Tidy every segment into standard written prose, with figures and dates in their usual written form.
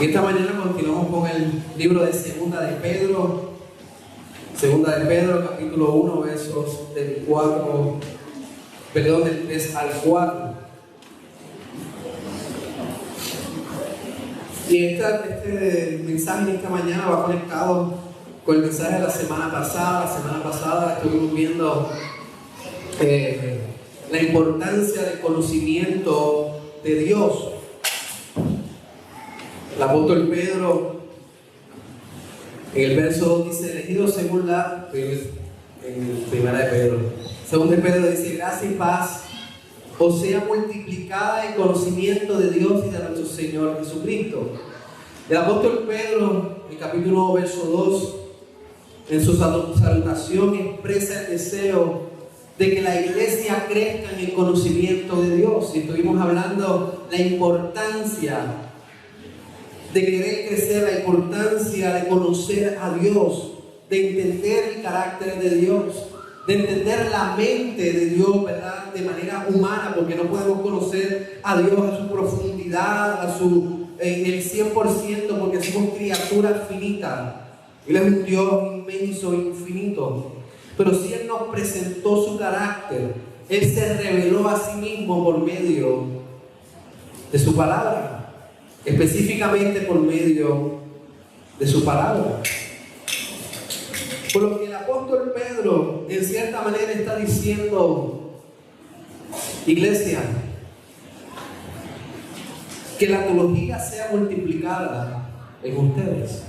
Y esta mañana continuamos con el libro de Segunda de Pedro, capítulo 1, versos del 3 al 4. Y este mensaje de esta mañana va conectado con el mensaje de la semana pasada. La semana pasada estuvimos viendo la importancia del conocimiento de Dios. El apóstol Pedro en el verso 2 dice: elegidos según la en primera de Pedro, según de Pedro dice: gracia y paz os sea multiplicada el conocimiento de Dios y de nuestro Señor Jesucristo. El apóstol Pedro, en capítulo 1, verso 2, en su salutación expresa el deseo de que la iglesia crezca en el conocimiento de Dios. Y estuvimos hablando la importancia de querer crecer, la importancia de conocer a Dios, de entender el carácter de Dios, de entender la mente de Dios, ¿verdad? De manera humana, porque no podemos conocer a Dios a su profundidad, el 100%, porque somos criaturas finitas. Él es un Dios inmenso e infinito. Pero si Él nos presentó su carácter, Él se reveló a sí mismo por medio de su palabra. Específicamente por medio de su palabra. Por lo que el apóstol Pedro en cierta manera está diciendo: iglesia, que la teología sea multiplicada en ustedes.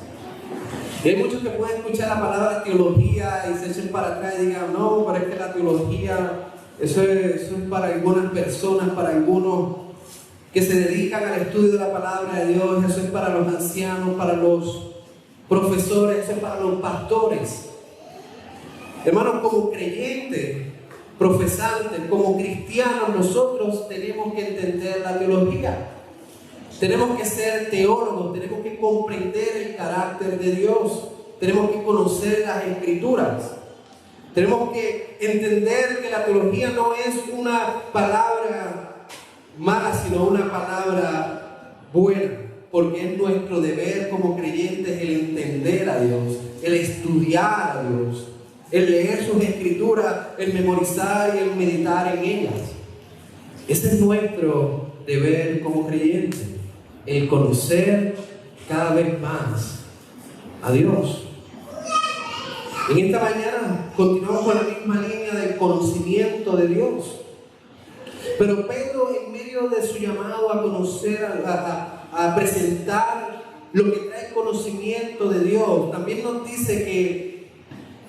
Y hay muchos que pueden escuchar la palabra teología y se echen para atrás y digan: no, pero es que la teología eso es para algunas personas, para algunos que se dedican al estudio de la palabra de Dios, eso es para los ancianos, para los profesores, eso es para los pastores. Hermanos, como creyentes, profesantes, como cristianos, nosotros tenemos que entender la teología. Tenemos que ser teólogos, tenemos que comprender el carácter de Dios, tenemos que conocer las Escrituras. Tenemos que entender que la teología no es una palabra mala, sino una palabra buena, porque es nuestro deber como creyentes el entender a Dios, el estudiar a Dios, el leer sus Escrituras, el memorizar y el meditar en ellas. Ese es nuestro deber como creyentes, el conocer cada vez más a Dios. En esta mañana continuamos con la misma línea del conocimiento de Dios. Pero Pedro, en medio de su llamado a conocer, a presentar lo que trae conocimiento de Dios, también nos dice que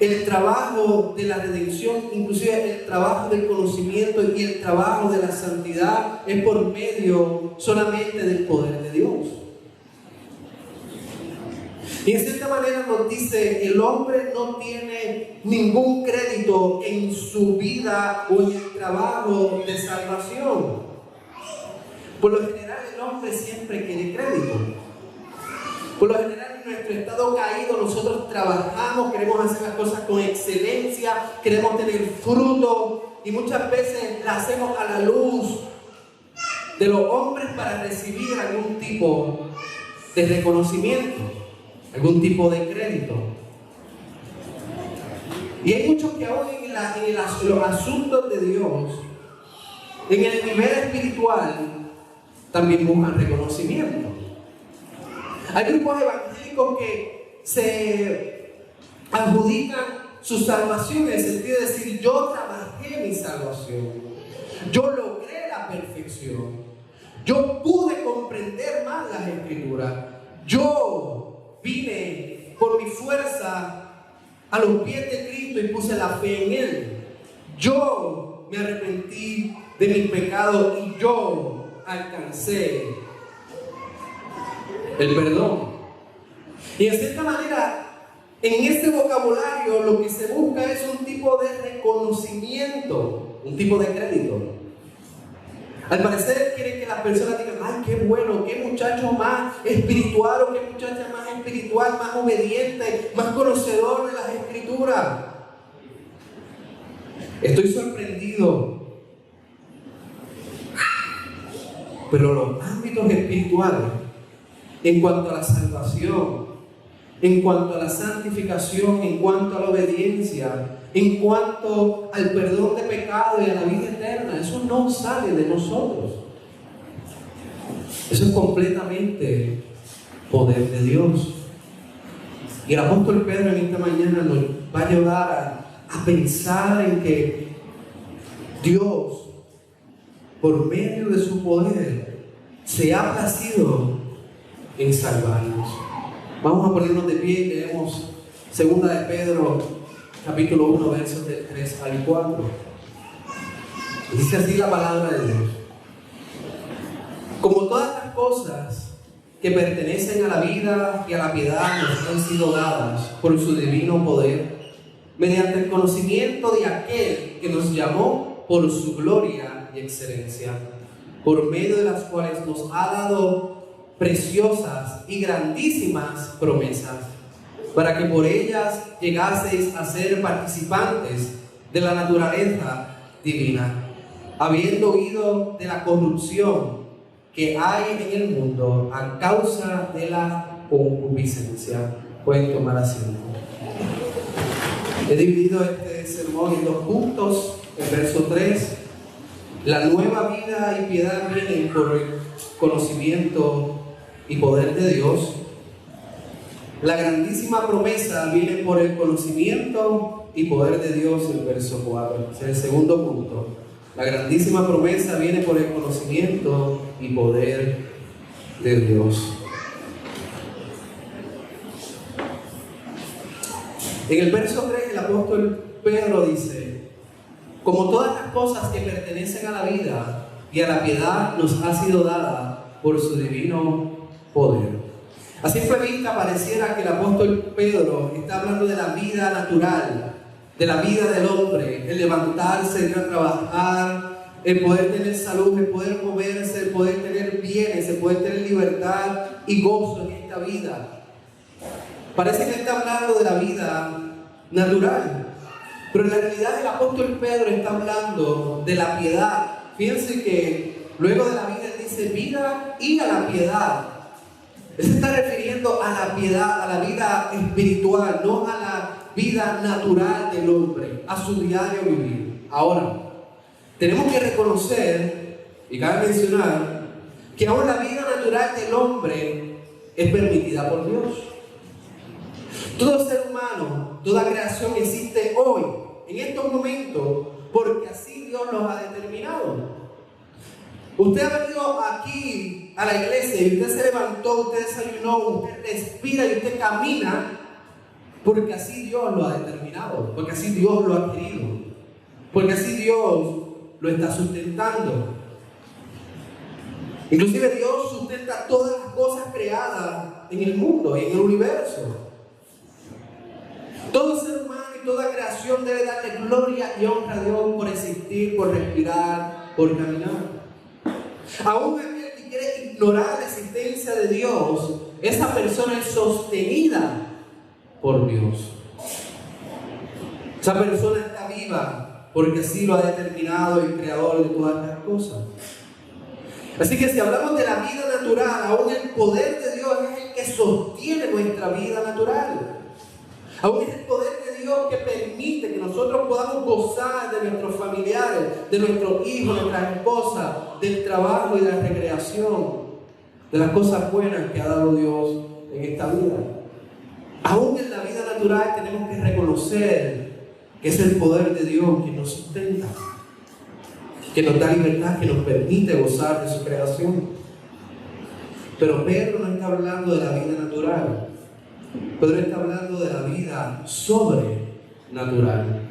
el trabajo de la redención, inclusive el trabajo del conocimiento y el trabajo de la santidad, es por medio solamente del poder de Dios. Y en cierta manera nos dice: el hombre no tiene ningún crédito en su vida o en el trabajo de salvación. Por lo general el hombre siempre quiere crédito. Por lo general en nuestro estado caído nosotros trabajamos, queremos hacer las cosas con excelencia, queremos tener fruto y muchas veces las hacemos a la luz de los hombres para recibir algún tipo de reconocimiento, algún tipo de crédito. Y hay muchos que aún en los asuntos de Dios, en el nivel espiritual, también buscan reconocimiento. Hay grupos evangélicos que se adjudican su salvación en el sentido de decir: yo trabajé mi salvación, yo logré la perfección, yo pude comprender más las Escrituras, yo vine por mi fuerza a los pies de Cristo y puse la fe en Él. Yo me arrepentí de mis pecados y yo alcancé el perdón. Y en cierta manera, en este vocabulario lo que se busca es un tipo de reconocimiento, un tipo de crédito. Al parecer quieren que las personas digan: ay, qué bueno, qué muchacho más espiritual, o qué muchacha más espiritual, más obediente, más conocedor de las Escrituras. Estoy sorprendido. Pero los ámbitos espirituales en cuanto a la salvación, en cuanto a la santificación, en cuanto a la obediencia, en cuanto al perdón de pecado y a la vida eterna. Eso no sale de nosotros. Eso es completamente poder de Dios. Y el apóstol Pedro en esta mañana nos va a ayudar a pensar en que Dios, por medio de su poder, se ha placido en salvarnos. Vamos a ponernos de pie y leemos 2 de Pedro, capítulo 1, versos del 3 al 4. Dice así la palabra de Dios: como todas las cosas que pertenecen a la vida y a la piedad nos han sido dadas por su divino poder, mediante el conocimiento de aquel que nos llamó por su gloria y excelencia, por medio de las cuales nos ha dado preciosas y grandísimas promesas, para que por ellas llegaseis a ser participantes de la naturaleza divina, habiendo huido de la corrupción que hay en el mundo a causa de la concupiscencia. Pueden tomar asiento. He dividido este sermón en 2 puntos. El verso 3: la nueva vida y piedad vienen por el conocimiento y poder de Dios. La grandísima promesa viene por el conocimiento y poder de Dios, el verso 4. Ese es el segundo punto. La grandísima promesa viene por el conocimiento y poder de Dios. En el verso 3 el apóstol Pedro dice: como todas las cosas que pertenecen a la vida y a la piedad nos ha sido dada por su divino poder. A simple vista pareciera que el apóstol Pedro está hablando de la vida natural, de la vida del hombre, el levantarse, ir a trabajar, el poder tener salud, el poder moverse, el poder tener bienes, el poder tener libertad y gozo en esta vida. Parece que está hablando de la vida natural, pero en la realidad el apóstol Pedro está hablando de la piedad. Fíjense que luego de la vida él dice vida y a la piedad. Él se está refiriendo a la piedad, a la vida espiritual, no a la vida natural del hombre, a su diario vivir. Ahora, tenemos que reconocer, y cabe mencionar, que aún la vida natural del hombre es permitida por Dios. Todo ser humano, toda creación existe hoy, en estos momentos, porque así Dios los ha determinado. Usted ha venido aquí a la iglesia y usted se levantó, usted desayunó, usted respira y usted camina, porque así Dios lo ha determinado, porque así Dios lo ha querido, porque así Dios lo está sustentando. Inclusive Dios sustenta todas las cosas creadas en el mundo y en el universo. Todo ser humano y toda creación debe darle gloria y honra a Dios por existir, por respirar, por caminar. Aún aquel que quiere ignorar la existencia de Dios, esa persona es sostenida por Dios. Esa persona está viva porque así lo ha determinado el Creador de todas las cosas. Así que si hablamos de la vida natural, aún el poder de Dios es el que sostiene nuestra vida natural. Aún es el poder de Dios que permite que nosotros podamos gozar de nuestros familiares, de nuestros hijos, de nuestras esposas, del trabajo y de la recreación, de las cosas buenas que ha dado Dios en esta vida. Aún en la vida natural tenemos que reconocer que es el poder de Dios que nos sustenta, que nos da libertad, que nos permite gozar de su creación. Pero Pedro no está hablando de la vida natural. Pedro está hablando de la vida sobrenatural.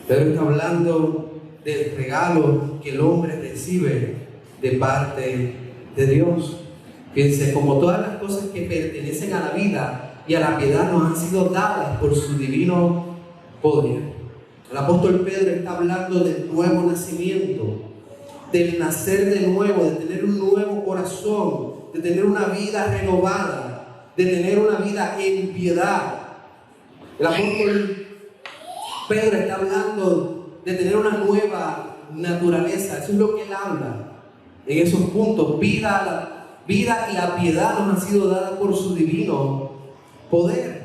Pedro está hablando del regalo que el hombre recibe de parte de Dios. Fíjense, como todas las cosas que pertenecen a la vida y a la piedad nos han sido dadas por su divino poder. El apóstol Pedro está hablando del nuevo nacimiento, del nacer de nuevo, de tener un nuevo corazón, de tener una vida renovada, de tener una vida en piedad. El apóstol Pedro está hablando de tener una nueva naturaleza. Eso es lo que él habla en esos puntos: vida vida y la piedad nos han sido dadas por su divino poder.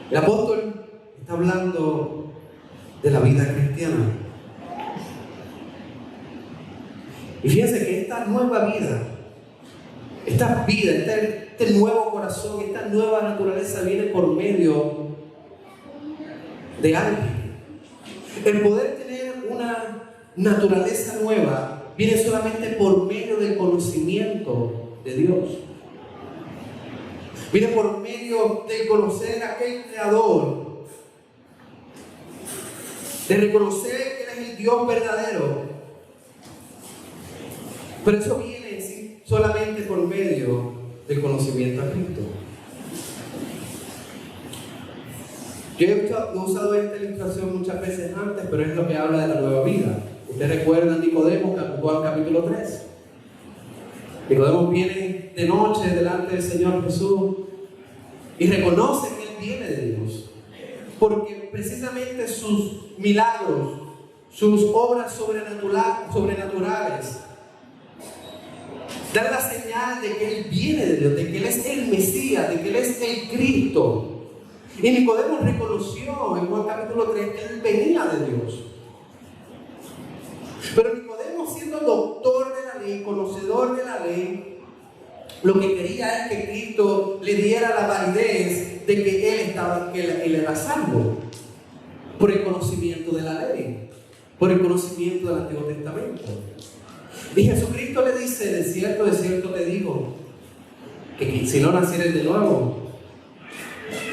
El apóstol está hablando de la vida cristiana. Y fíjense que esta nueva vida, este nuevo corazón, esta nueva naturaleza viene por medio de alguien. El poder tener una naturaleza nueva viene solamente por medio del conocimiento de Dios. Viene por medio de conocer a aquel Creador, de reconocer que Él es el Dios verdadero. Pero eso viene solamente por medio del conocimiento a Cristo. Yo he usado esta ilustración muchas veces antes, pero es lo que habla de la nueva vida. Ustedes recuerdan Nicodemo, Juan capítulo 3. Nicodemo viene de noche delante del Señor Jesús y reconoce que Él viene de Dios, porque precisamente sus milagros, sus obras sobrenaturales dan la señal de que Él viene de Dios, de que Él es el Mesías, de que Él es el Cristo. Y Nicodemo reconoció en Juan capítulo 3 que Él venía de Dios. Pero Nicodemo, siendo doctor de la ley, conocedor de la ley, lo que quería es que Cristo le diera la validez de que Él era salvo por el conocimiento de la ley, por el conocimiento del Antiguo Testamento. Y Jesucristo le dice: de cierto te digo, que si no nacieres de nuevo,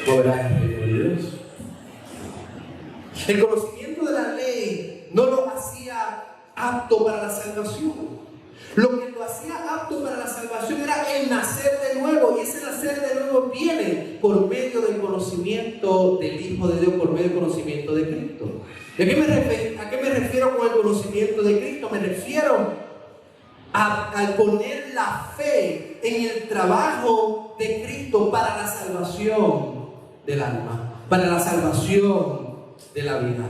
no verás el reino de Dios. El conocimiento de la ley no lo hacía apto para la salvación. Lo que lo hacía apto para la salvación era el nacer de nuevo, y ese nacer de nuevo viene por medio del conocimiento del Hijo de Dios, por medio del conocimiento de Cristo. ¿A qué me refiero con el conocimiento de Cristo? Me refiero al poner la fe en el trabajo de Cristo para la salvación del alma, para la salvación de la vida.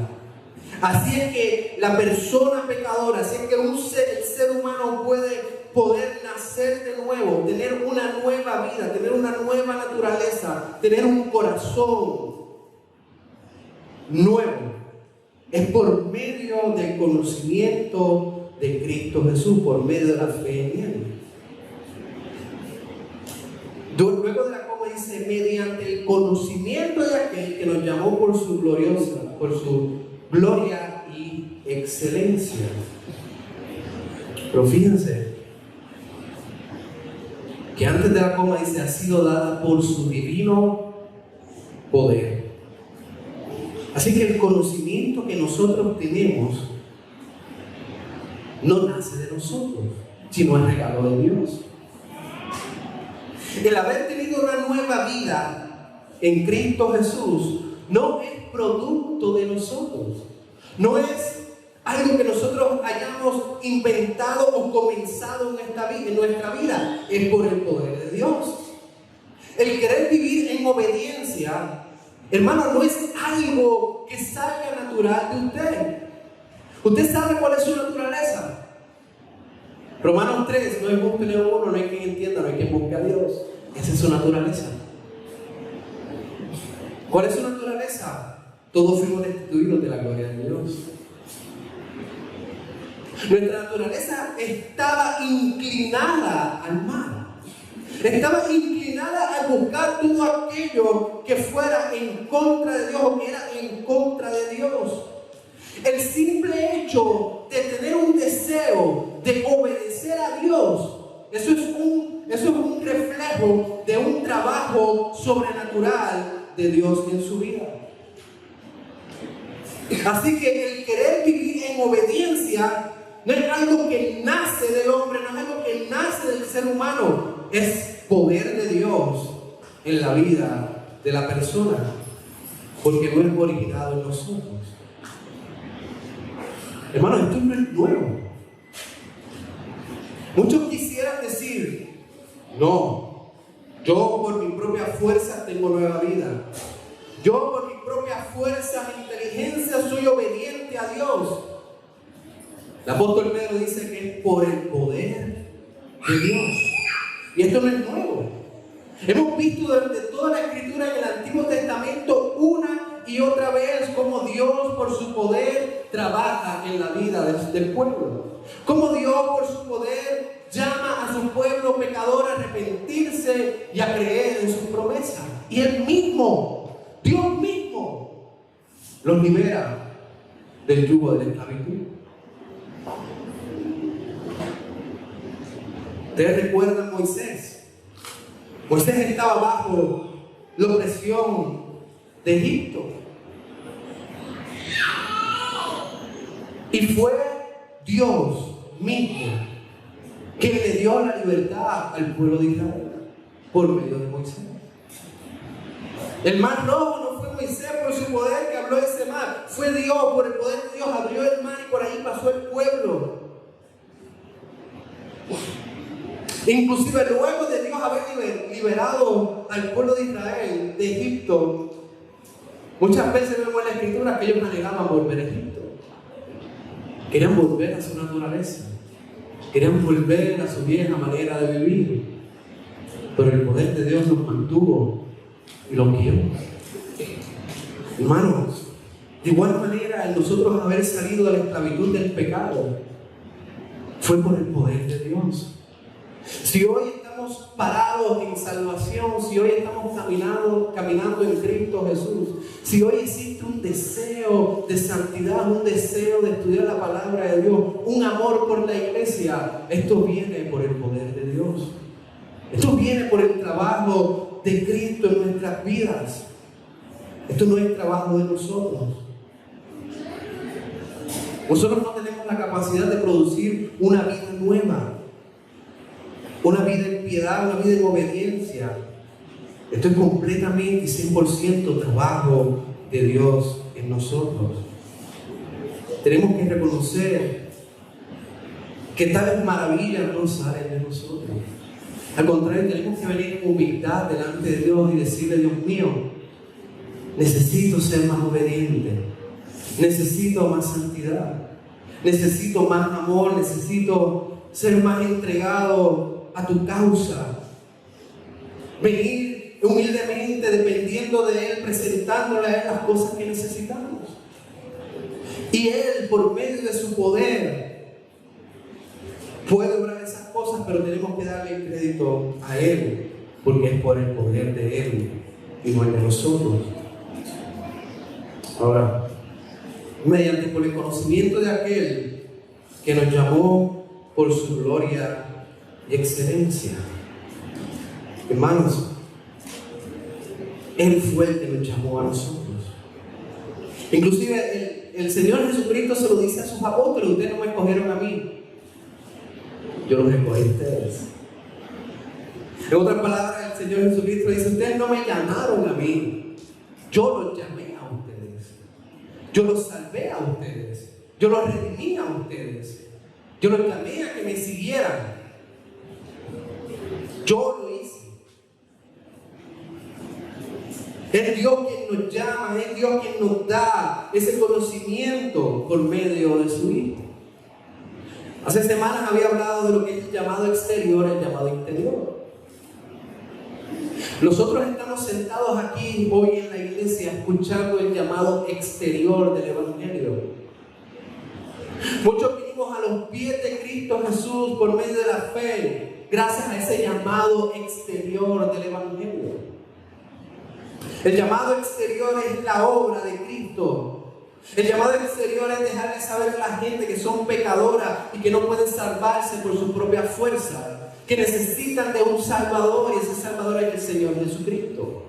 Así es que la persona pecadora, así es que el ser humano puede poder nacer de nuevo, tener una nueva vida, tener una nueva naturaleza, tener un corazón nuevo. Es por medio del conocimiento de Cristo Jesús, por medio de la fe en Él. Luego de la coma dice: mediante el conocimiento de aquel que nos llamó por su gloria y excelencia. Pero fíjense que antes de la coma dice: ha sido dada por su divino poder. Así que el conocimiento que nosotros tenemos no nace de nosotros, sino es regalo de Dios. El haber tenido una nueva vida en Cristo Jesús no es producto de nosotros, no es algo que nosotros hayamos inventado o comenzado en nuestra vida, es por el poder de Dios. El querer vivir en obediencia, hermano, no es algo que salga natural de usted. ¿Usted sabe cuál es su naturaleza? Romanos 3, no hay busque ni uno, no hay quien entienda, no hay quien busque a Dios. Esa es su naturaleza. ¿Cuál es su naturaleza? Todos fuimos destituidos de la gloria de Dios. Nuestra naturaleza estaba inclinada al mal. Estaba inclinada a buscar todo aquello que fuera en contra de Dios o que era en contra de Dios. El simple hecho de tener un deseo de obedecer a Dios, eso es un reflejo de un trabajo sobrenatural de Dios en su vida. Así que el querer vivir en obediencia no es algo que nace del hombre, no es algo que nace del ser humano, es poder de Dios en la vida de la persona, porque no es originado en nosotros. Hermanos, esto no es nuevo. Muchos quisieran decir: no, yo por mi propia fuerza tengo nueva vida. Yo por mi propia fuerza e inteligencia soy obediente a Dios. El apóstol Pedro dice que es por el poder de Dios. Y esto no es nuevo. Hemos visto durante toda la Escritura en el Antiguo Testamento una y otra vez cómo Dios por su poder trabaja en la vida del pueblo. Cómo Dios por su poder llama a su pueblo pecador a arrepentirse y a creer en sus promesas. Y Él mismo, Dios mismo, los libera del yugo de la esclavitud. ¿Ustedes recuerdan a Moisés? Moisés estaba bajo la opresión de Egipto. Y fue Dios mismo que le dio la libertad al pueblo de Israel por medio de Moisés. El mar rojo no fue Moisés por su poder que habló de ese mar. Fue Dios, por el poder de Dios, abrió el mar y por ahí pasó el pueblo. Inclusive luego de Dios haber liberado al pueblo de Israel de Egipto, muchas veces vemos en la Escritura que ellos anhelaban volver a Egipto. Querían volver a su naturaleza. Querían volver a su vieja manera de vivir. Pero el poder de Dios los mantuvo y los guió. Hermanos, de igual manera, el nosotros haber salido de la esclavitud del pecado fue por el poder de Dios. Si hoy estamos parados en salvación, si hoy estamos caminando en Cristo Jesús, si hoy existe un deseo de santidad, un deseo de estudiar la palabra de Dios, un amor por la iglesia, esto viene por el poder de Dios. Esto viene por el trabajo de Cristo en nuestras vidas. Esto no es trabajo de nosotros. Nosotros no tenemos la capacidad de producir una vida nueva, una vida en piedad, una vida en obediencia. Esto es completamente y 100% trabajo de Dios en nosotros. Tenemos que reconocer que tales maravillas no salen de nosotros. Al contrario, tenemos que venir con humildad delante de Dios y decirle: Dios mío, necesito ser más obediente, necesito más santidad, necesito más amor, necesito ser más entregado a tu causa. Venir humildemente, dependiendo de Él, presentándole a Él las cosas que necesitamos. Y Él, por medio de su poder, puede obrar esas cosas, pero tenemos que darle el crédito a Él, porque es por el poder de Él y no el de nosotros. Ahora, mediante por el conocimiento de aquel que nos llamó por su gloria y excelencia. Hermanos, Él fue el que nos llamó a nosotros. Inclusive el Señor Jesucristo se lo dice a sus apóstoles: ustedes no me escogieron a mí, yo los escogí a ustedes. En otras palabras, el Señor Jesucristo dice: ustedes no me llamaron a mí, yo los llamé a ustedes, yo los salvé a ustedes, yo los redimí a ustedes, yo los llamé a que me siguieran. Yo lo hice. Es Dios quien nos llama, es Dios quien nos da ese conocimiento por medio de su Hijo. Hace semanas había hablado de lo que es el llamado exterior, el llamado interior. Nosotros estamos sentados aquí hoy en la iglesia escuchando el llamado exterior del Evangelio. Muchos vinimos a los pies de Cristo Jesús por medio de la fe, gracias a ese llamado exterior del Evangelio. El llamado exterior es la obra de Cristo. El llamado exterior es dejarle saber a la gente que son pecadoras y que no pueden salvarse por su propia fuerza, que necesitan de un Salvador, y ese Salvador es el Señor Jesucristo.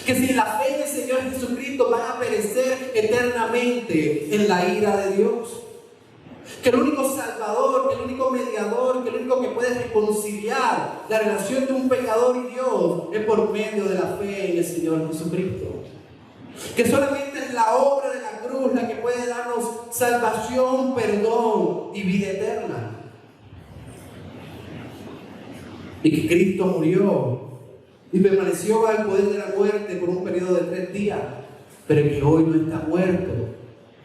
Que sin la fe en el Señor Jesucristo van a perecer eternamente en la ira de Dios. Que el único Salvador, que el único mediador, que el único que puede reconciliar la relación de un pecador y Dios es por medio de la fe en el Señor Jesucristo. Que solamente es la obra de la cruz la que puede darnos salvación, perdón y vida eterna. Y que Cristo murió y permaneció bajo el poder de la muerte por un periodo de 3 días, pero que hoy no está muerto,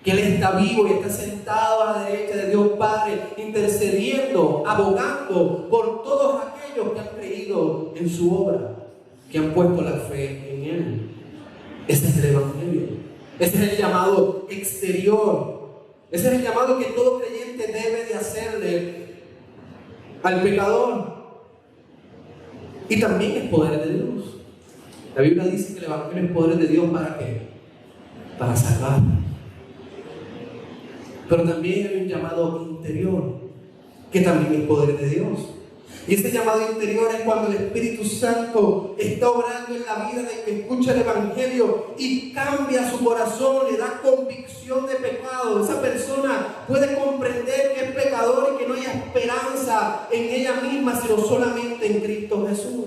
que Él está vivo y está sentado sentado a la derecha de Dios Padre, intercediendo, abogando por todos aquellos que han creído en su obra, que han puesto la fe en Él. Ese es el Evangelio. Ese es el llamado exterior. Ese es el llamado que todo creyente debe de hacerle al pecador. Y también es poder de Dios. La Biblia dice que el Evangelio es poder de Dios, ¿para qué? Para salvar. Pero también hay un llamado interior, que también es poder de Dios. Y ese llamado interior es cuando el Espíritu Santo está obrando en la vida del que escucha el Evangelio y cambia su corazón, le da convicción de pecado. Esa persona puede comprender que es pecador y que no hay esperanza en ella misma, sino solamente en Cristo Jesús.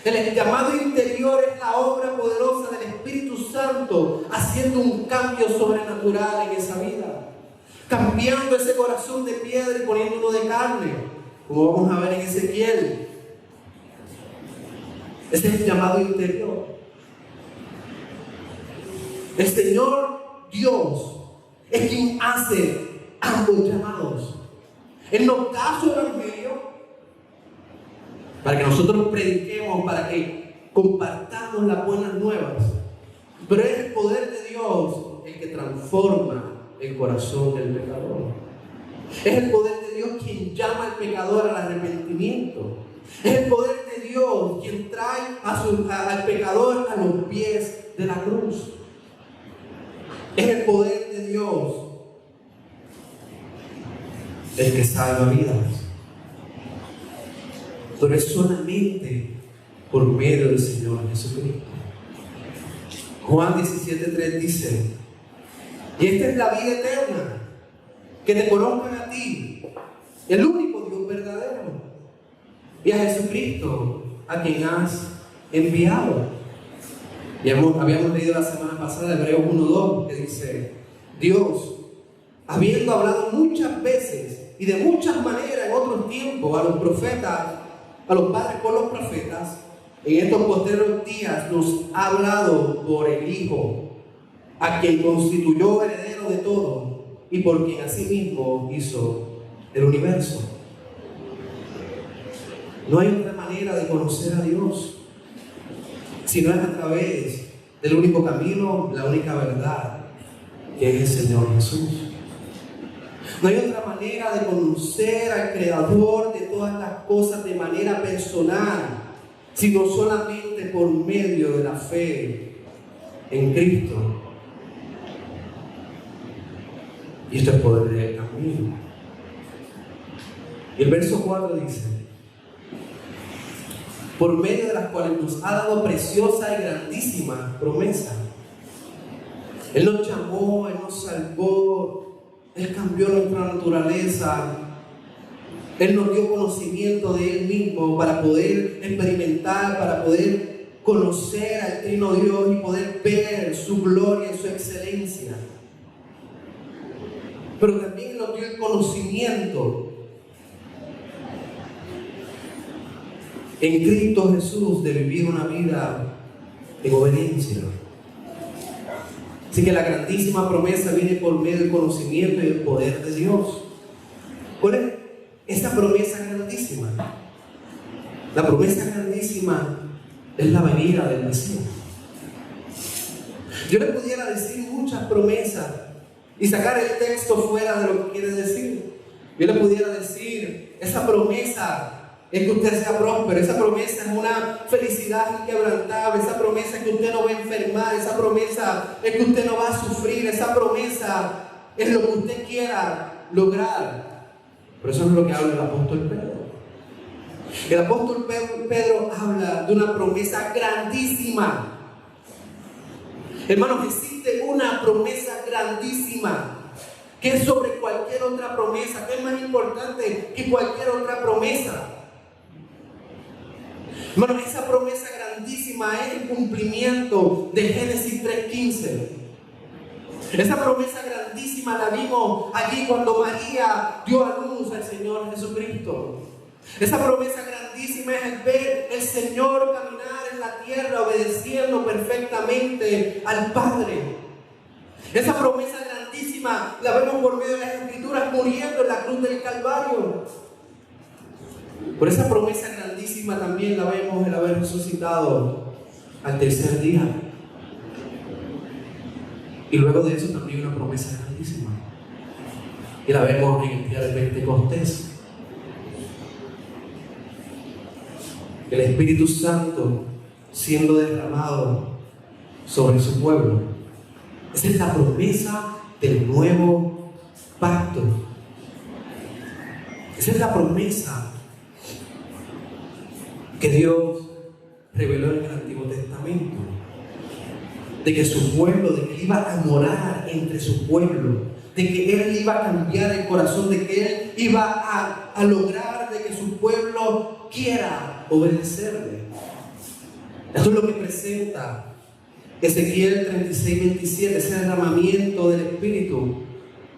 El llamado interior es la obra poderosa del Espíritu Santo haciendo un cambio sobrenatural en esa vida, cambiando ese corazón de piedra y poniéndolo de carne, como vamos a ver en Ezequiel. Ese es el llamado interior. El Señor Dios es quien hace ambos llamados. Él nos da su Evangelio para que nosotros prediquemos, para que compartamos las buenas nuevas. Pero es el poder de Dios el que transforma el corazón del pecador. Es el poder de Dios quien llama al pecador al arrepentimiento. Es el poder de Dios quien trae al pecador a los pies de la cruz. Es el poder de Dios el que salva vidas. Pero es solamente por medio del Señor Jesucristo. Juan 17:3 dice: y esta es la vida eterna, que te conozcan a ti, el único Dios verdadero, y a Jesucristo, a quien has enviado. Y habíamos leído la semana pasada Hebreos 1:2, que dice: Dios, habiendo hablado muchas veces y de muchas maneras en otros tiempos a los profetas, a los padres por los profetas, en estos postreros días nos ha hablado por el Hijo, a quien constituyó heredero de todo y por quien asimismo hizo el universo. No hay otra manera de conocer a Dios si no es a través del único camino, la única verdad, que es el Señor Jesús. No hay otra manera de conocer al Creador de todas las cosas de manera personal, sino solamente por medio de la fe en Cristo. Y esto es poder de Él también. Y el verso 4 dice: por medio de las cuales nos ha dado preciosa y grandísima promesa. Él nos llamó, Él nos salvó, Él cambió nuestra naturaleza, Él nos dio conocimiento de Él mismo para poder experimentar, para poder conocer al Trino Dios y poder ver su gloria y su excelencia. Pero también nos dio el conocimiento en Cristo Jesús de vivir una vida en obediencia. Así que la grandísima promesa viene por medio del conocimiento y el poder de Dios. ¿Cuál es esa promesa grandísima? La promesa grandísima es la venida del Mesías. Yo le pudiera decir muchas promesas y sacar el texto fuera de lo que quiere decir. Yo le pudiera decir: esa promesa es que usted sea próspero, esa promesa es una felicidad inquebrantable, esa promesa es que usted no va a enfermar, esa promesa es que usted no va a sufrir, esa promesa es lo que usted quiera lograr. Pero eso no es lo que habla el apóstol Pedro. El apóstol Pedro habla de una promesa grandísima. Hermanos, existe una promesa grandísima que es sobre cualquier otra promesa, que es más importante que cualquier otra promesa. Hermanos, esa promesa grandísima es el cumplimiento de Génesis 3:15. Esa promesa grandísima la vimos allí cuando María dio a luz al Señor Jesucristo. Esa promesa grandísima es el ver el Señor caminar en la tierra obedeciendo perfectamente al Padre. Esa promesa grandísima la vemos por medio de las Escrituras, muriendo en la cruz del Calvario. Por esa promesa grandísima también la vemos el haber resucitado al tercer día. Y luego de eso también una promesa grandísima, y la vemos en el día de Pentecostés. El Espíritu Santo siendo derramado sobre su pueblo. Esa es la promesa del nuevo pacto. Esa es la promesa que Dios reveló en el Antiguo Testamento, de que su pueblo, de que Él iba a morar entre su pueblo, de que Él iba a cambiar el corazón, de que Él iba a lograr de que su pueblo quiera obedecerle. Esto es lo que presenta Ezequiel 36:27, ese derramamiento del Espíritu.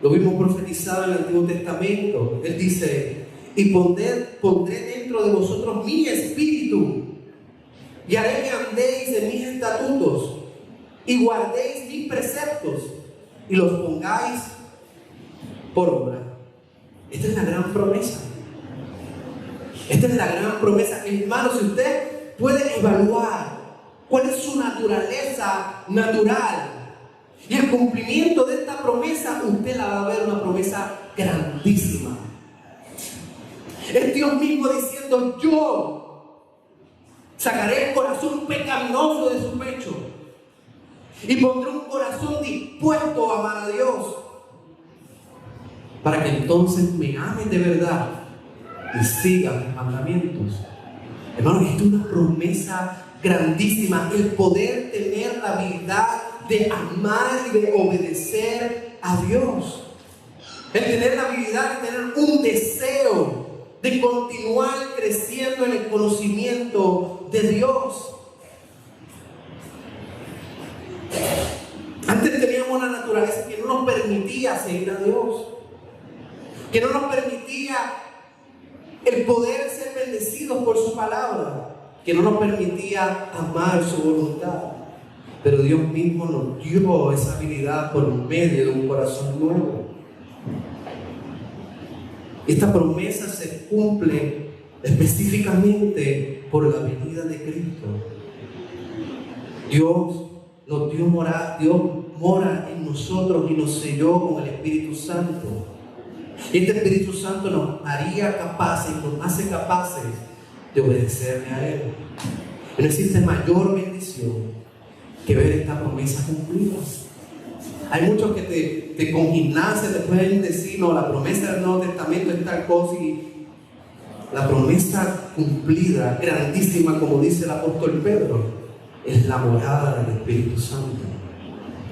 Lo vimos profetizado en el Antiguo Testamento. Él dice: y pondré dentro de vosotros mi espíritu, y haré que andéis en mis estatutos, y guardéis mis preceptos, y los pongáis por obra. Esta es la gran promesa. Esta es la gran promesa. Hermano, si usted puede evaluar cuál es su naturaleza natural y el cumplimiento de esta promesa, usted la va a ver una promesa grandísima. Es Dios mismo diciendo: yo sacaré el corazón pecaminoso de su pecho y pondré un corazón dispuesto a amar a Dios, para que entonces me amen de verdad y sigan mis mandamientos. Hermano, esto es una promesa grandísima, el poder tener la habilidad de amar y de obedecer a Dios, el tener la habilidad de tener un deseo de continuar creciendo en el conocimiento de Dios. Antes teníamos una naturaleza que no nos permitía seguir a Dios, que no nos permitía el poder ser bendecidos por su palabra, que no nos permitía amar su voluntad. Pero Dios mismo nos dio esa habilidad por medio de un corazón nuevo. Esta promesa se cumple específicamente por la venida de Cristo. Dios nos dio morar, Dios mora en nosotros y nos selló con el Espíritu Santo. Y este Espíritu Santo nos haría capaces, nos hace capaces de obedecerle a Él. No existe mayor bendición que ver esta promesa cumplida. Hay muchos que con gimnasia te pueden decir: no, la promesa del Nuevo Testamento es tal cosa, y la promesa cumplida, grandísima, como dice el apóstol Pedro, es la morada del Espíritu Santo.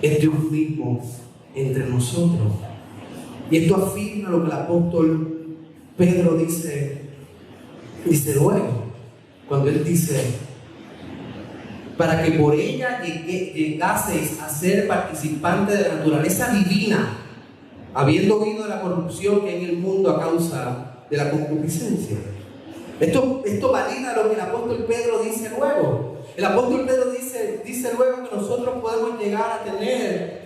Es Dios mismo entre nosotros. Y esto afirma lo que el apóstol Pedro dice luego, cuando él dice: para que por ella llegaseis a ser participantes de la naturaleza divina, habiendo huido de la corrupción que hay en el mundo a causa de la concupiscencia. Esto valida lo que el apóstol Pedro dice luego. El apóstol Pedro dice luego que nosotros podemos llegar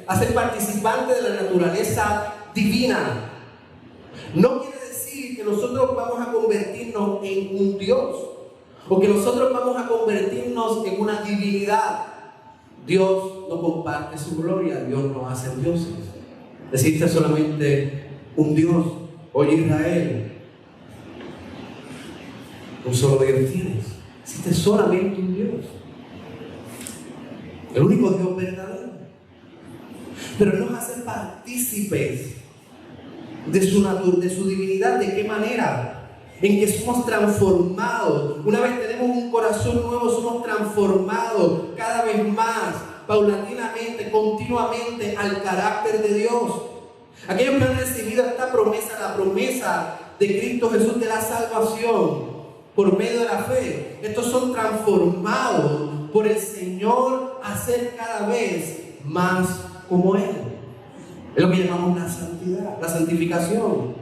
a ser participantes de la naturaleza divina. No quiere decir que nosotros vamos a convertirnos en un Dios, o que nosotros vamos a convertirnos en una divinidad. Dios no comparte su gloria, Dios no hace dioses. Existe solamente un Dios. Oye, Israel, un solo Dios tienes. Existe solamente un Dios, el único Dios verdadero. Pero nos hace partícipes de su divinidad. ¿De qué manera? En que somos transformados. Una vez tenemos un corazón nuevo, somos transformados cada vez más, paulatinamente, continuamente, al carácter de Dios. Aquellos que han recibido esta promesa, la promesa de Cristo Jesús de la salvación por medio de la fe, estos son transformados por el Señor a ser cada vez más como Él. Es lo que llamamos la santidad, la santificación.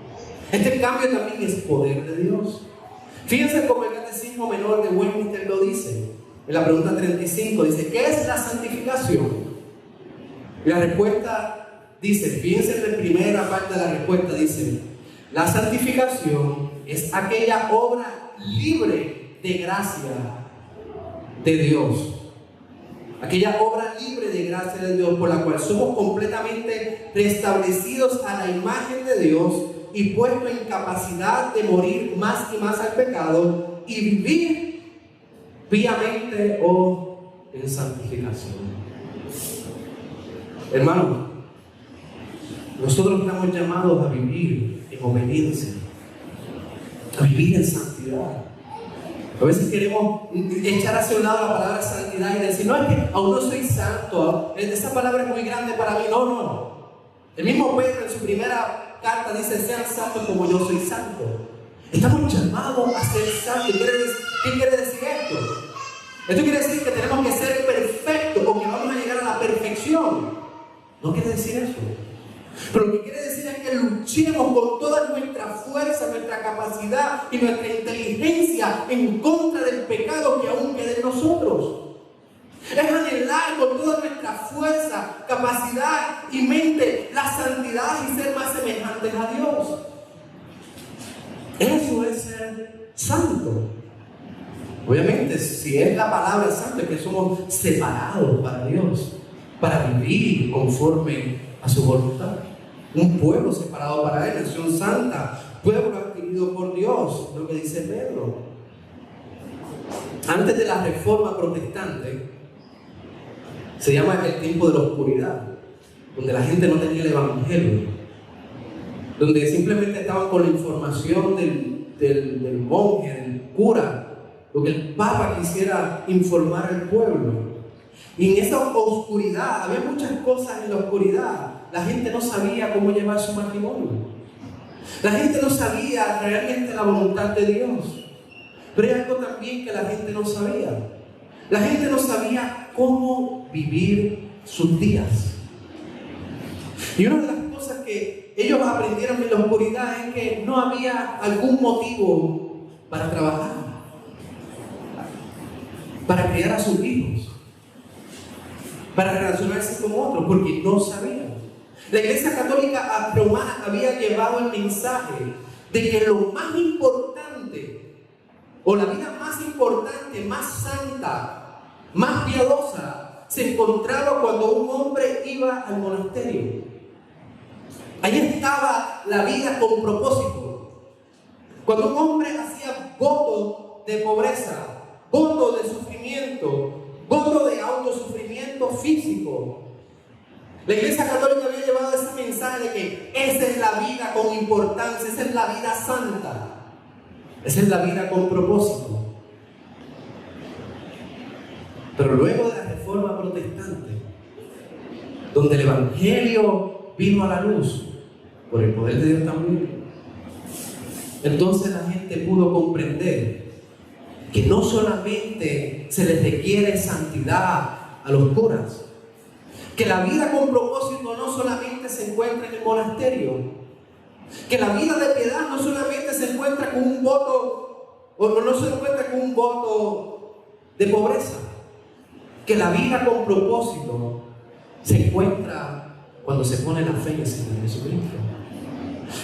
Este cambio también es poder de Dios. Fíjense cómo el Catecismo Menor de Westminster lo dice. En la pregunta 35 dice: ¿qué es la santificación? Y la respuesta dice, fíjense en la primera parte de la respuesta, dice, la santificación es aquella obra libre de gracia de Dios. Aquella obra libre de gracia de Dios por la cual somos completamente restablecidos a la imagen de Dios y puestos en capacidad de morir más y más al pecado y vivir piamente o en santificación. Hermanos, nosotros estamos llamados a vivir en obediencia, a vivir en santidad. A veces queremos echar hacia un lado la palabra santidad y decir, no, es que aún no soy santo, esa palabra es muy grande para mí. No. El mismo Pedro en su primera carta dice, sean santos como yo soy santo. Estamos llamados a ser santos. ¿Qué quiere decir esto? Esto quiere decir que tenemos que ser perfectos o que vamos a llegar a la perfección. No quiere decir eso. Pero lo que quiere decir es que luchemos con toda nuestra fuerza, nuestra capacidad y nuestra inteligencia en contra del pecado que aún queda en nosotros. Es anhelar con toda nuestra fuerza, capacidad y mente la santidad y ser más semejantes a Dios. Eso es ser santo. Obviamente, si es la palabra santo, es que somos separados para Dios, para vivir conforme a su voluntad. Un pueblo separado para Él, nación santa, pueblo adquirido por Dios, lo que dice Pedro. Antes de la reforma protestante, se llama el tiempo de la oscuridad, donde la gente no tenía el evangelio, donde simplemente estaban con la información del monje, del cura, lo que el Papa quisiera informar al pueblo. Y en esa oscuridad, había muchas cosas en la oscuridad. La gente no sabía cómo llevar su matrimonio. La gente no sabía realmente la voluntad de Dios. Pero hay algo también que la gente no sabía. La gente no sabía cómo vivir sus días. Y una de las cosas que ellos aprendieron en la oscuridad es que no había algún motivo para trabajar, para criar a sus hijos, para relacionarse con otros, porque no sabían. La Iglesia Católica Romana había llevado el mensaje de que lo más importante, o la vida más importante, más santa, más piadosa, se encontraba cuando un hombre iba al monasterio. Ahí estaba la vida con propósito. Cuando un hombre hacía voto de pobreza, voto de sufrimiento, voto de autosufrimiento físico, la Iglesia Católica había llevado ese mensaje de que esa es la vida con importancia, esa es la vida santa, esa es la vida con propósito. Pero luego de la reforma protestante, donde el Evangelio vino a la luz, por el poder de Dios también, entonces la gente pudo comprender que no solamente se les requiere santidad a los curas, que la vida con propósito no solamente se encuentra en el monasterio, que la vida de piedad no solamente se encuentra con un voto, o no se encuentra con un voto de pobreza, que la vida con propósito se encuentra cuando se pone la fe en el Señor Jesucristo.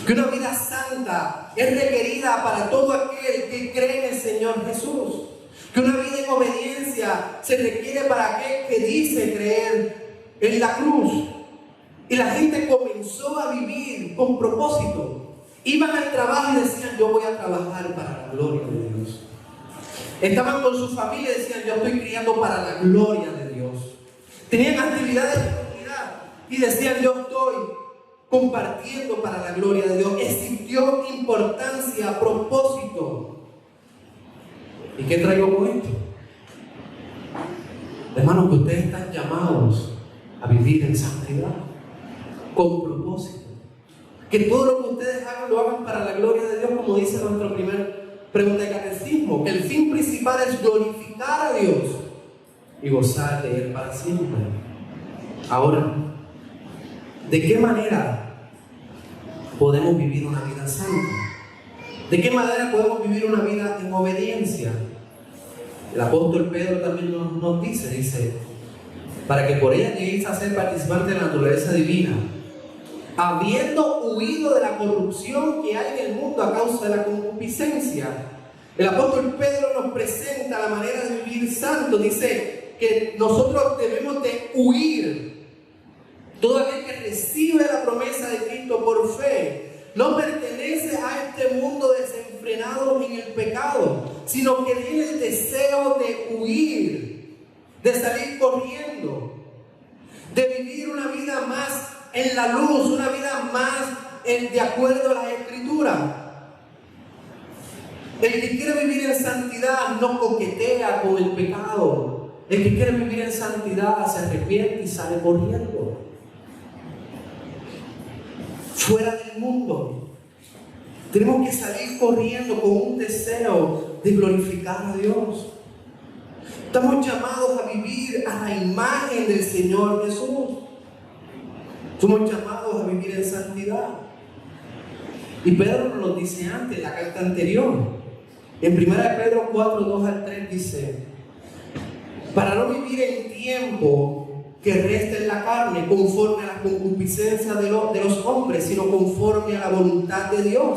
Que una vida santa es requerida para todo aquel que cree en el Señor Jesús. Que una vida en obediencia se requiere para aquel que dice creer en la cruz. Y la gente comenzó a vivir con propósito. Iban al trabajo y decían, yo voy a trabajar para la gloria de Dios. Estaban con su familia y decían, yo estoy criando para la gloria de Dios. Tenían actividades de comunidad y decían, yo estoy compartiendo para la gloria de Dios. Existió importancia, propósito. ¿Y qué traigo con esto? Hermanos, que ustedes están llamados a vivir en santidad, con propósito. Que todo lo que ustedes hagan, lo hagan para la gloria de Dios, como dice nuestra primera pregunta de catecismo. Que el fin principal es glorificar a Dios y gozar de Él para siempre. Ahora, ¿de qué manera podemos vivir una vida santa? ¿De qué manera podemos vivir una vida en obediencia? El apóstol Pedro también nos dice, para que por ella lleguéis a ser participantes de la naturaleza divina, habiendo huido de la corrupción que hay en el mundo a causa de la concupiscencia. El apóstol Pedro nos presenta la manera de vivir santo. Dice que nosotros debemos de huir. Todo aquel que recibe la promesa de Cristo por fe no pertenece a este mundo desenfrenado en el pecado, sino que tiene el deseo de huir, de salir corriendo, de vivir una vida más en la luz, una vida más de acuerdo a la Escritura. El que quiere vivir en santidad no coquetea con el pecado. El que quiere vivir en santidad se arrepiente y sale corriendo fuera del mundo. Tenemos que salir corriendo con un deseo de glorificar a Dios. Estamos llamados a vivir a la imagen del Señor Jesús. Somos llamados a vivir en santidad. Y Pedro nos lo dice antes, en la carta anterior. En 1 Pedro 4, 2 al 3 dice: para no vivir en tiempo que resta en la carne, conforme a la concupiscencia de los hombres, sino conforme a la voluntad de Dios.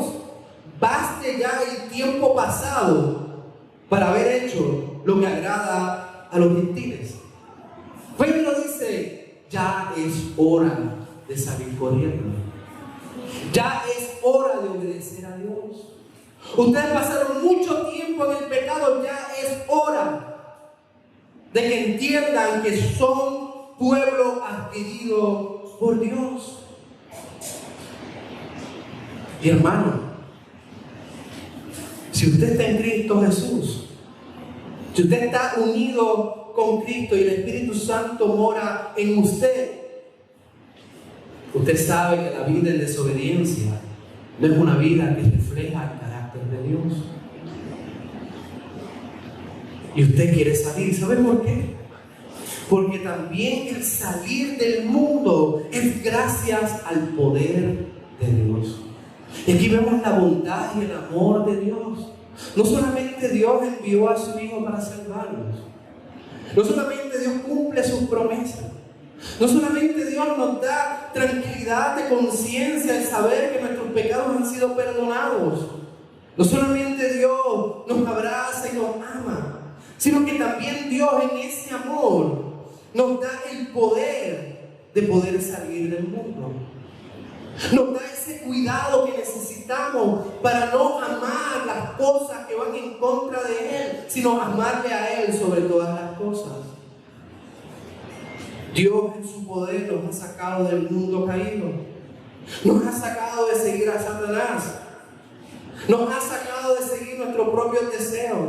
Baste ya el tiempo pasado para haber hecho lo que agrada a los gentiles. Pedro dice: ya es hora de salir corriendo. Ya es hora de obedecer a Dios. Ustedes pasaron mucho tiempo en el pecado, ya es hora de que entiendan que son pueblo adquirido por Dios. Y hermano, si usted está en Cristo Jesús, si usted está unido con Cristo y el Espíritu Santo mora en usted, usted sabe que la vida en desobediencia no es una vida que refleja el carácter de Dios. Y usted quiere salir. ¿Sabe por qué? Porque también el salir del mundo es gracias al poder de Dios. Y aquí vemos la bondad y el amor de Dios. No solamente Dios envió a su Hijo para salvarnos. No solamente Dios cumple sus promesas. No solamente Dios nos da tranquilidad de conciencia al saber que nuestros pecados han sido perdonados. No solamente Dios nos abraza y nos ama, sino que también Dios en ese amor nos da el poder de poder salir del mundo. Nos da ese cuidado que necesitamos para no amar las cosas que van en contra de Él, sino amarle a Él sobre todas las cosas. Dios en su poder nos ha sacado del mundo caído. Nos ha sacado de seguir a Satanás. Nos ha sacado de seguir nuestros propios deseos.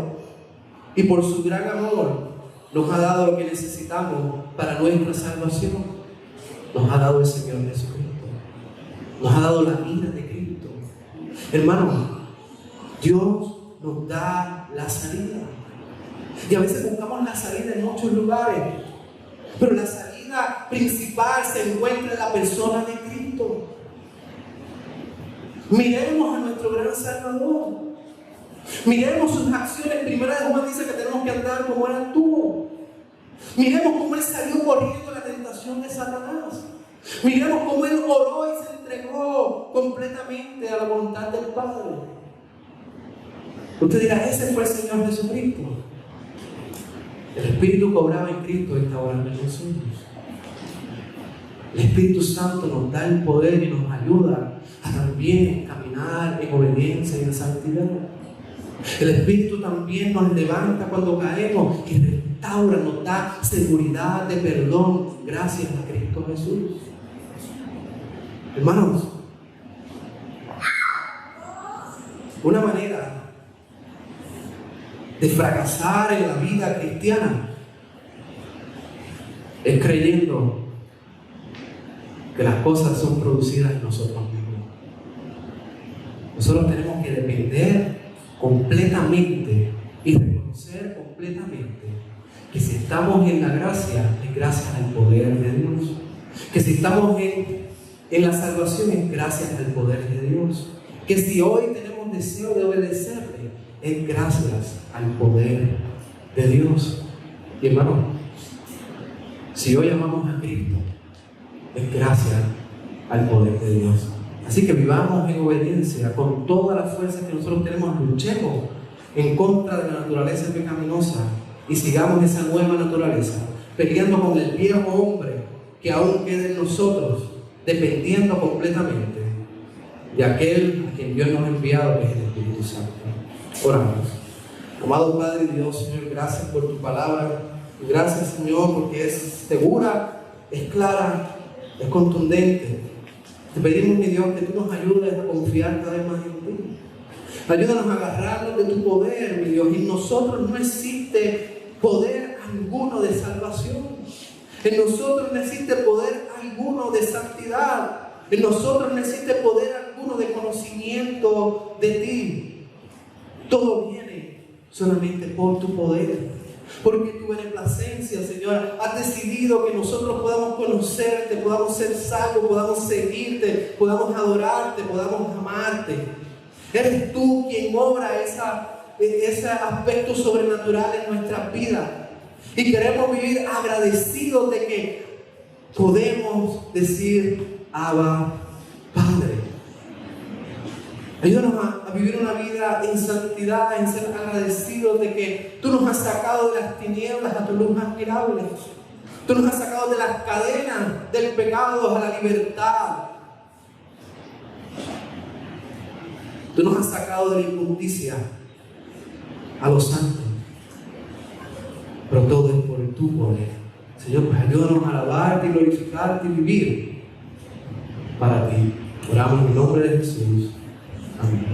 Y por su gran amor nos ha dado lo que necesitamos para nuestra salvación. Nos ha dado el Señor Jesucristo. Nos ha dado la vida de Cristo. Hermano, Dios nos da la salida. Y a veces buscamos la salida en muchos lugares. Pero la salida principal se encuentra en la persona de Cristo. Miremos a nuestro gran Salvador. Miremos sus acciones. Primera de Juan dice que tenemos que andar como Él anduvo. Miremos cómo Él salió corriendo a la tentación de Satanás. Miremos cómo Él oró y se entregó completamente a la voluntad del Padre. Usted dirá: ese fue el Señor Jesucristo. El Espíritu que obraba en Cristo está obrando en nosotros. El Espíritu Santo nos da el poder y nos ayuda a también caminar en obediencia y en santidad. El Espíritu también nos levanta cuando caemos y restaura, nos da seguridad de perdón gracias a Cristo Jesús. Hermanos, una manera de fracasar en la vida cristiana es creyendo que las cosas son producidas en nosotros mismos. Nosotros tenemos que depender completamente y reconocer completamente que si estamos en la gracia, es gracias al poder de Dios. Que si estamos en la salvación, es gracias al poder de Dios. Que si hoy tenemos deseo de obedecerle, es gracias al poder de Dios. Y hermano, Si hoy amamos a Cristo, es gracias al poder de Dios. Así que vivamos en obediencia con todas las fuerzas que nosotros tenemos, luchemos en contra de la naturaleza pecaminosa y sigamos esa nueva naturaleza, peleando con el viejo hombre que aún queda en nosotros, dependiendo completamente de aquel a quien Dios nos ha enviado, que es el Espíritu Santo. Oramos. Amado Padre Dios, Señor, gracias por tu palabra. Gracias, Señor, porque es segura, es clara, es contundente. Te pedimos, mi Dios, que tú nos ayudes a confiar cada vez más en ti. Ayúdanos a agarrarnos de tu poder, mi Dios. En nosotros no existe poder alguno de salvación. En nosotros no existe poder alguno de santidad. En nosotros no existe poder alguno de conocimiento de ti. Todo viene solamente por tu poder. Porque tu beneplacencia, Señor, has decidido que nosotros podamos conocerte, podamos ser salvos, podamos seguirte, podamos adorarte, podamos amarte. Eres tú quien obra ese aspecto sobrenatural en nuestras vidas. Y queremos vivir agradecidos de que podemos decir: Abba, Padre. Ayúdanos a vivir una vida en santidad, en ser agradecidos de que tú nos has sacado de las tinieblas a tu luz admirable. Tú nos has sacado de las cadenas del pecado a la libertad. Tú nos has sacado de la injusticia a los santos. Pero todo es por tu poder. Señor, pues ayúdanos a alabarte y glorificarte y vivir para ti. Oramos en el nombre de Jesús. Amén.